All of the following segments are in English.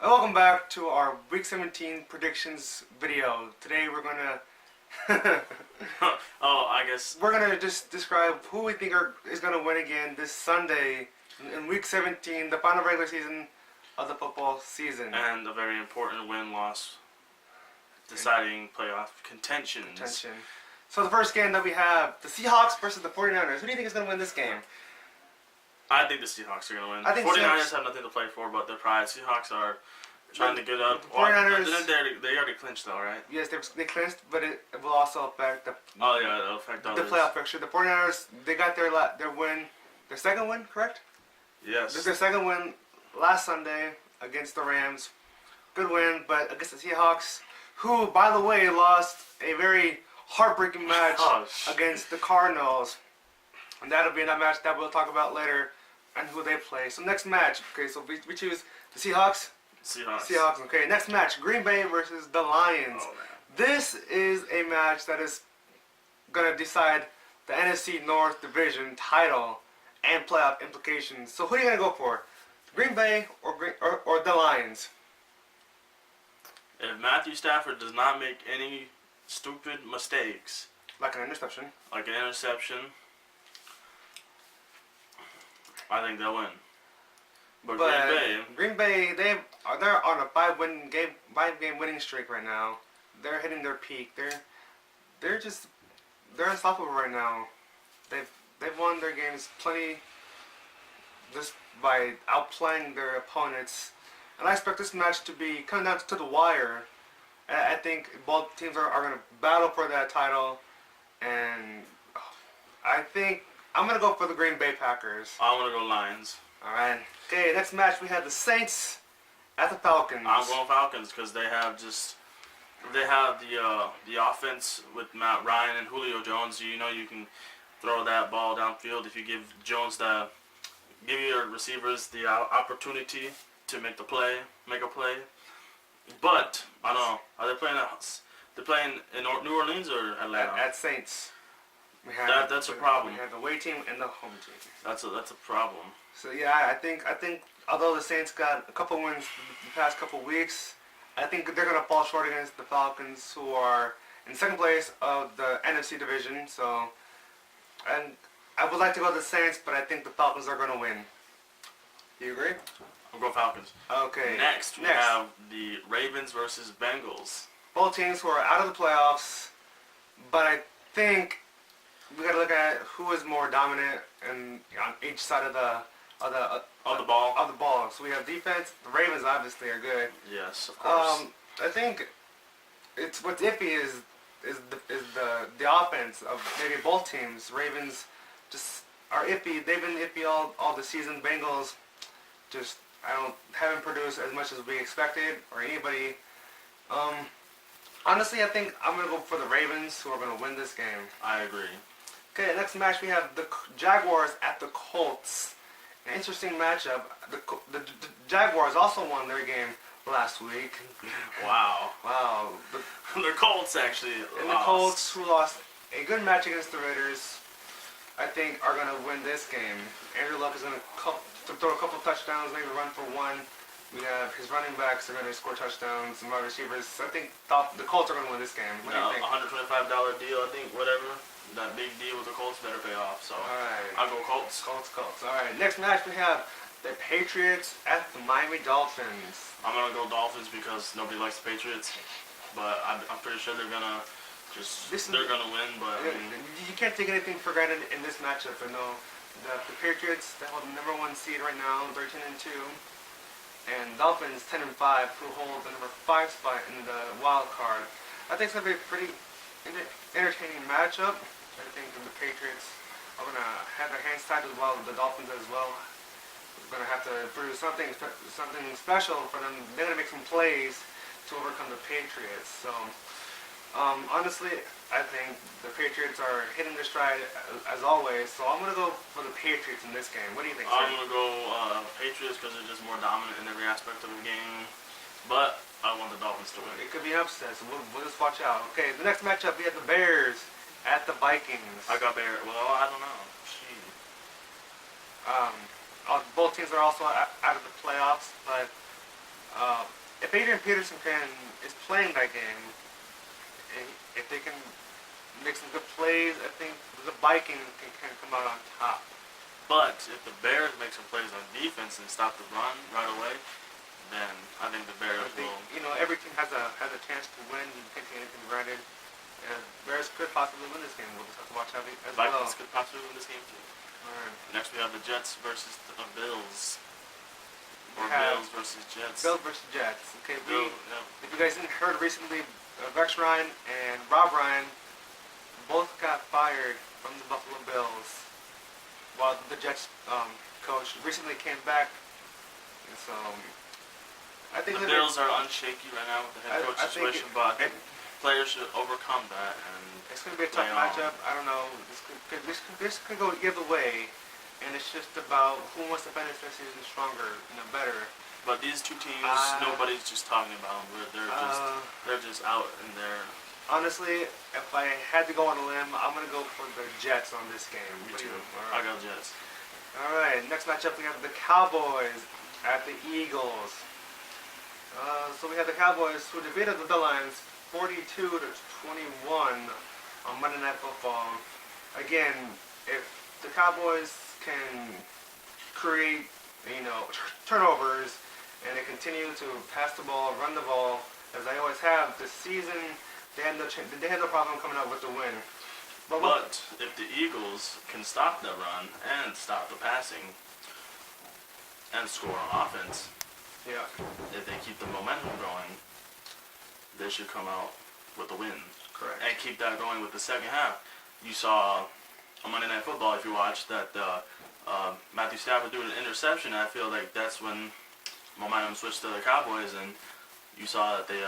Welcome back to our Week 17 predictions video. Today we're gonna I guess we're gonna just describe who we think is gonna win again this Sunday in Week 17, the final regular season of the football season. and a very important win-loss deciding playoff contentions. So the first game that we have, the Seahawks versus the 49ers. Who do you think is gonna win this game? I think the Seahawks are going to win. I think 49ers have nothing to play for but their pride. Seahawks are trying to get up. 49ers, They already clinched though, right? yes, they clinched, but it will also affect the It'll affect the others. playoff picture. The 49ers, they got their win, their second win, correct? Yes. This is their second win last Sunday against the Rams. Good win, but against the Seahawks, who, by the way, lost a very heartbreaking match against the Cardinals. And that'll be that match that we'll talk about later and who they play. So next match, okay, so we choose the Seahawks. Seahawks. Okay, next match, Green Bay versus the Lions. Oh, man. This is a match that is going to decide the NFC North Division title and playoff implications. So who are you going to go for? Green Bay or the Lions? If Matthew Stafford does not make any stupid mistakes, Like an interception. I think they'll win. But Green Bay, they're on a five-game winning streak right now. They're hitting their peak. They're unstoppable right now. They've won their games plenty just by outplaying their opponents. And I expect this match to be coming down to the wire. I think both teams are going to battle for that title. And I think I'm going to go for the Green Bay Packers. I want to go Lions. Alright. Okay, next match we have the Saints at the Falcons. I'm going Falcons because they have the offense with Matt Ryan and Julio Jones. You know you can throw that ball downfield if you give your receivers the opportunity to make a play. But I don't know. Are they playing? They're playing in New Orleans or Atlanta? At Saints. That's a problem. We have the away team and the home team. That's a problem. So yeah, I think although the Saints got a couple wins the past couple weeks, I think they're gonna fall short against the Falcons, who are in second place of the NFC division. So, and I would like to go to the Saints, but I think the Falcons are gonna win. Do you agree? I'm going Falcons. Okay. Next we have the Ravens versus Bengals. Both teams who are out of the playoffs, but I think we got to look at who is more dominant and on each side of the ball. So we have defense. The Ravens obviously are good. Yes, of course. I think what's iffy is the offense of maybe both teams. Ravens just are iffy. They've been iffy all the season. Bengals just haven't produced as much as we expected or anybody. Honestly, I think I'm gonna go for the Ravens, who are gonna win this game. I agree. Okay, next match we have the Jaguars at the Colts. An interesting matchup. The Jaguars also won their game last week. Wow. The Colts actually lost. The Colts, who lost a good match against the Raiders, I think are going to win this game. Andrew Luck is going to throw a couple touchdowns, maybe run for one. We have his running backs are going to score touchdowns, and wide receivers. I think the Colts are going to win this game. What do you think? $125 deal, I think, whatever. That big deal with the Colts better pay off. So alright. I'll go Colts. Colts. Alright, next match we have the Patriots at the Miami Dolphins. I'm going to go Dolphins because nobody likes the Patriots. But I'm pretty sure they're going to win. But you can't take anything for granted in this matchup. I know the Patriots, they hold the number 1 seed right now, 13-2. And Dolphins 10-5, who hold the number 5 spot in the wild card. I think it's going to be a pretty entertaining matchup. I think the Patriots are going to have their hands tied as well, the Dolphins as well. They're going to have to produce something special for them. They're going to make some plays to overcome the Patriots. So, honestly, I think the Patriots are hitting their stride as always. So I'm going to go for the Patriots in this game. What do you think, sir? I'm going to go Patriots because they're just more dominant in every aspect of the game. But I want the Dolphins to win. It could be an upset, so we'll just watch out. Okay, the next matchup, we have the Bears at the Vikings. I got Bears. Well, I don't know. Both teams are also out of the playoffs, but if Adrian Peterson is playing that game, and if they can make some good plays, I think the Vikings can come out on top. But if the Bears make some plays on defense and stop the run right away, then I think the Bears I think, will. every team has a chance to win. You can't take anything for granted. And Bears could possibly win this game. We'll just have to watch how they as well. Vikings could possibly win this game too. Alright. Next we have the Jets versus the Bills. We Or have Bills versus Jets. Bills versus Jets. Okay, Yeah. if you guys didn't heard recently, Rex Ryan and Rob Ryan both got fired from the Buffalo Bills, while the Jets coach recently came back. And so I think The Bills are unshaky right now with the head coach I think situation, but I think players should overcome that. And it's going to be a tough play on. matchup. I don't know. This could go either way, and it's just about who wants to finish their season stronger, better. But these two teams, nobody's just talking about them. They're just out in there. Honestly, if I had to go on a limb, I'm going to go for the Jets on this game. Me What do too. you- I got Jets. All right, next matchup we have the Cowboys at the Eagles. So we have the Cowboys who defeated the Lions 42-21 on Monday Night Football. Again, if the Cowboys can create, turnovers and they continue to pass the ball, run the ball, as they always have this season, they had no problem coming out with the win. But if the Eagles can stop the run and stop the passing and score on offense, yeah, if they keep the momentum going, they should come out with a win. correct. And keep that going with the second half. You saw on Monday Night Football, if you watched, that Matthew Stafford threw an interception. I feel like that's when momentum switched to the Cowboys, and you saw that they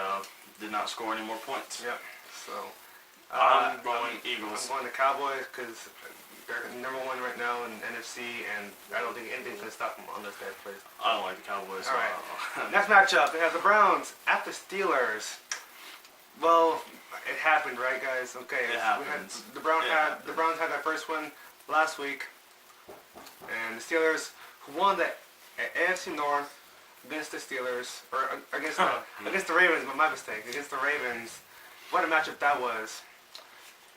did not score any more points. Yep. So I'm going Eagles. I'm going the Cowboys because they're number one right now in NFC, and I don't think anything can stop them unless they play. I don't like the Cowboys. All right. Next matchup, we have the Browns at the Steelers. Well, it happened, right, guys? Okay. It happens. The Browns had their first win last week, and the Steelers who won the AFC North against the Steelers, or against the Ravens. But my mistake, against the Ravens. What a matchup that was.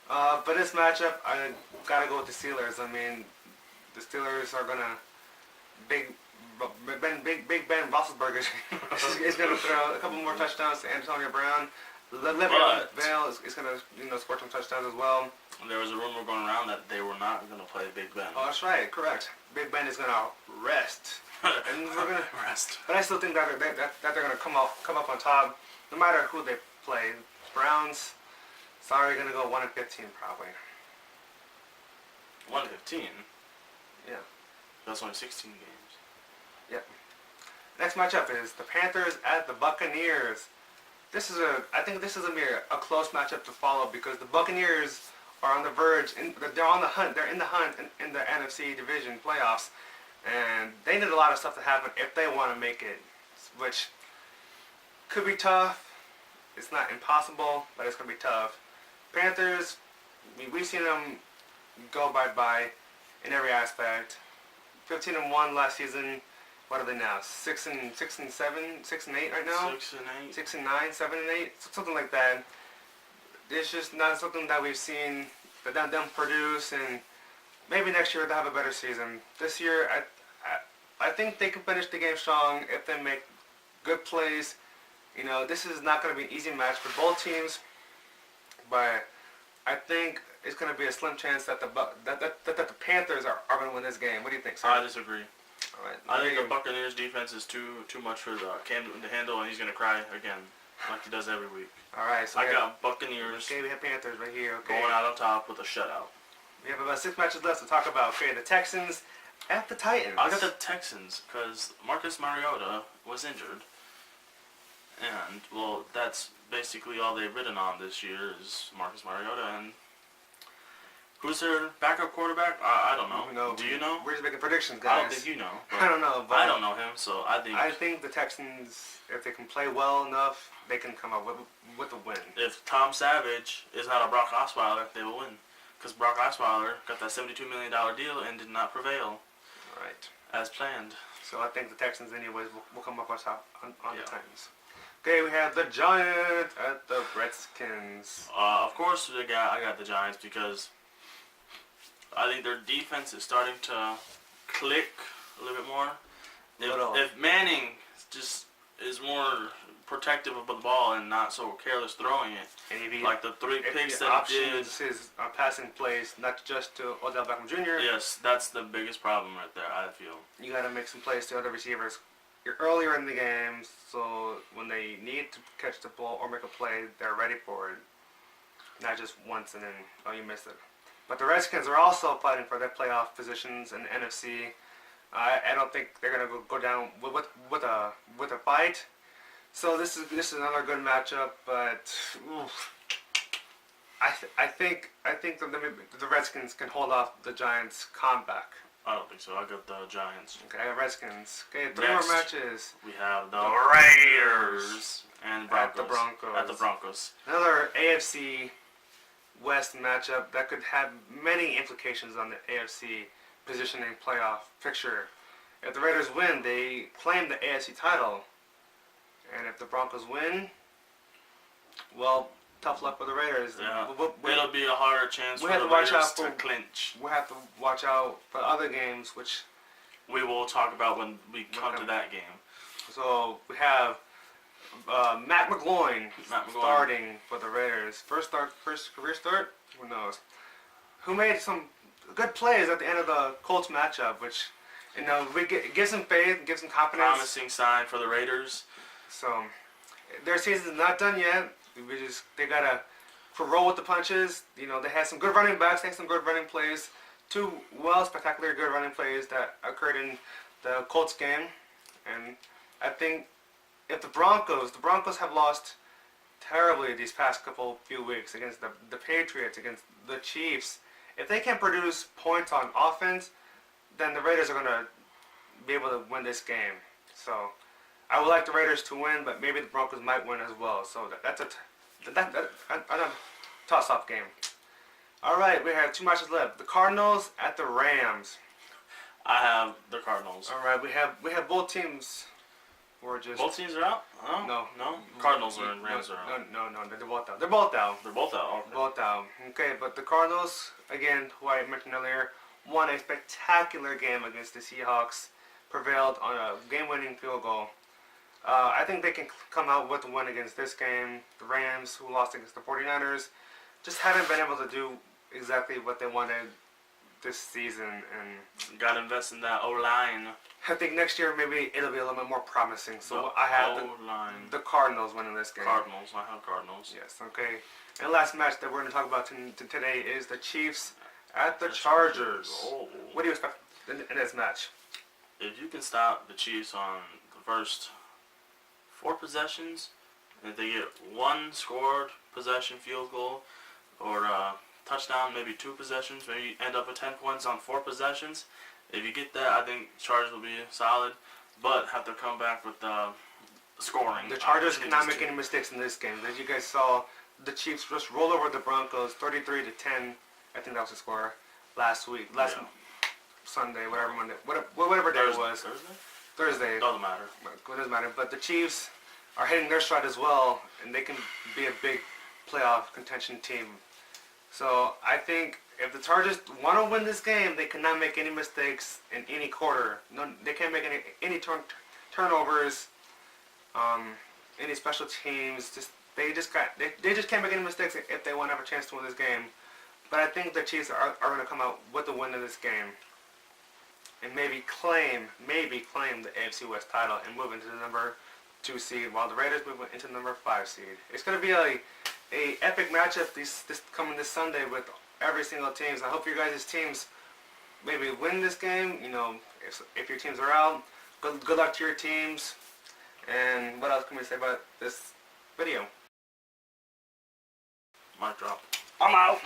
But this matchup, I gotta go with the Steelers. I mean, the Steelers are gonna Big Ben Roethlisberger is gonna throw a couple more touchdowns to Antonio Brown. Le'Veon Bell is gonna score some touchdowns as well. There was a rumor going around that they were not going to play Big Ben. Oh, that's right, correct. Big Ben is gonna rest, and we're gonna rest. But I still think that they're gonna come up on top, no matter who they play. Browns, sorry, gonna go 1-15 probably. 1-15. Yeah. That's only 16 games. Yep. Next matchup is the Panthers at the Buccaneers. I think this is gonna be a close matchup to follow because the Buccaneers are on the verge. They're on the hunt. They're in the hunt in the NFC division playoffs, and they need a lot of stuff to happen if they want to make it, which could be tough. It's not impossible, but it's gonna be tough. Panthers, we've seen them go bye in every aspect. 15-1 last season. What are they now? 6-7, 6-8 right now. 6-8. 6-9, 7-8, something like that. It's just not something that we've seen them produce, and maybe next year they'll have a better season. This year, I think they can finish the game strong if they make good plays. This is not going to be an easy match for both teams, but I think it's going to be a slim chance that the Panthers are going to win this game. What do you think, sir? I disagree. All right. I think the Buccaneers defense is too much for Cam Newton to handle, and he's going to cry again, like he does every week. All right. So I got Buccaneers we have Panthers right here. Okay. going out on top with a shutout. We have about 6 matches left to talk about. Okay, the Texans at the Titans. I got the Texans because Marcus Mariota was injured. And, well, that's basically all they've ridden on this year is Marcus Mariota. And who's their backup quarterback? I don't know. Do you know? We're just making predictions, guys. I don't think you know. I don't know. But I don't know him, so I think the Texans, if they can play well enough, they can come up with a win. If Tom Savage is not a Brock Osweiler, they will win. Because Brock Osweiler got that $72 million deal and did not prevail Right. as planned. So I think the Texans, anyways, will come up on top on Yeah. the Titans. Okay, we have the Giants at the Redskins. Of course, I got the Giants because I think their defense is starting to click a little bit more. If Manning just is more protective of the ball and not so careless throwing it, And if he, like the 3 picks that he did. options his passing plays, not just to Odell Beckham Jr. Yes, that's the biggest problem right there, I feel. You got to make some plays to other receivers earlier in the game, so when they need to catch the ball or make a play, they're ready for it. Not just once and then, oh, you missed it. But the Redskins are also fighting for their playoff positions in the NFC. I don't think they're gonna go down with a fight. So this is another good matchup, but oof, I think the Redskins can hold off the Giants' comeback. I don't think so. I got the Giants. Okay, Redskins. Okay, 3 Next. more matches. We have the Raiders and at Broncos. the Broncos. At the Broncos. Another AFC West matchup that could have many implications on the AFC positioning playoff picture. If the Raiders win, they claim the AFC title. And if the Broncos win, well, tough luck for the Raiders. Yeah. It'll be a harder chance we for have the to watch Raiders out for- to clinch. We'll have to watch out for other games, which, We will talk about when we come to Okay. that game. so we have Matt McGloin Matt McGloin. starting for the Raiders. First career start? Who knows? Who made some good plays at the end of the Colts matchup, which, gives them faith, gives them confidence. Promising sign for the Raiders. So, their season's not done yet. They gotta roll with the punches. They had some good running backs, they had some good running plays. 2 spectacular good running plays that occurred in the Colts game. And I think if the Broncos have lost terribly these past few weeks against the Patriots, against the Chiefs. If they can produce points on offense, then the Raiders are gonna be able to win this game. So I would like the Raiders to win, but maybe the Broncos might win as well. So that's a toss-up game. All right, we have 2 matches left. The Cardinals at the Rams. I have the Cardinals. All right, we have both teams. We're just Both teams are out? Oh, No. Cardinals are in, Rams are out. No, they're both out. They're both out. They're both out. Okay. Both out. Okay, but the Cardinals, again, who I mentioned earlier, won a spectacular game against the Seahawks, prevailed on a game-winning field goal. I think they can come out with a win against this game. The Rams, who lost against the 49ers, just haven't been able to do exactly what they wanted this season, and Got to invest in that O-line. I think next year maybe it'll be a little bit more promising. So I have O-line. the Cardinals winning this game. Cardinals. I have Cardinals. Yes, okay. And the last match that we're going to talk about today is the Chiefs at the Chargers. Oh. What do you expect in this match? If you can stop the Chiefs on the first 4 possessions, if they get 1 scored possession field goal or touchdown, maybe 2 possessions, maybe end up with 10 points on 4 possessions. If you get that, I think Chargers will be solid, but have to come back with scoring. The Chargers cannot make any mistakes in this game. As you guys saw, the Chiefs just roll over the Broncos 33-10. I think that was the score last Sunday, whatever day it was. Thursday. Doesn't matter. It doesn't matter. But the Chiefs are hitting their stride as well, and they can be a big playoff contention team. So I think if the Chargers want to win this game, they cannot make any mistakes in any quarter. No, they can't make any turnovers, any special teams. They just can't make any mistakes if they want to have a chance to win this game. But I think the Chiefs are going to come out with the win in this game, and maybe claim the AFC West title and move into the number 2 seed, while the Raiders move into the number 5 seed. It's going to be a epic matchup this Sunday with every single team. So I hope your guys' teams maybe win this game. If your teams are out, good luck to your teams. And what else can we say about this video? Mic drop. I'm out.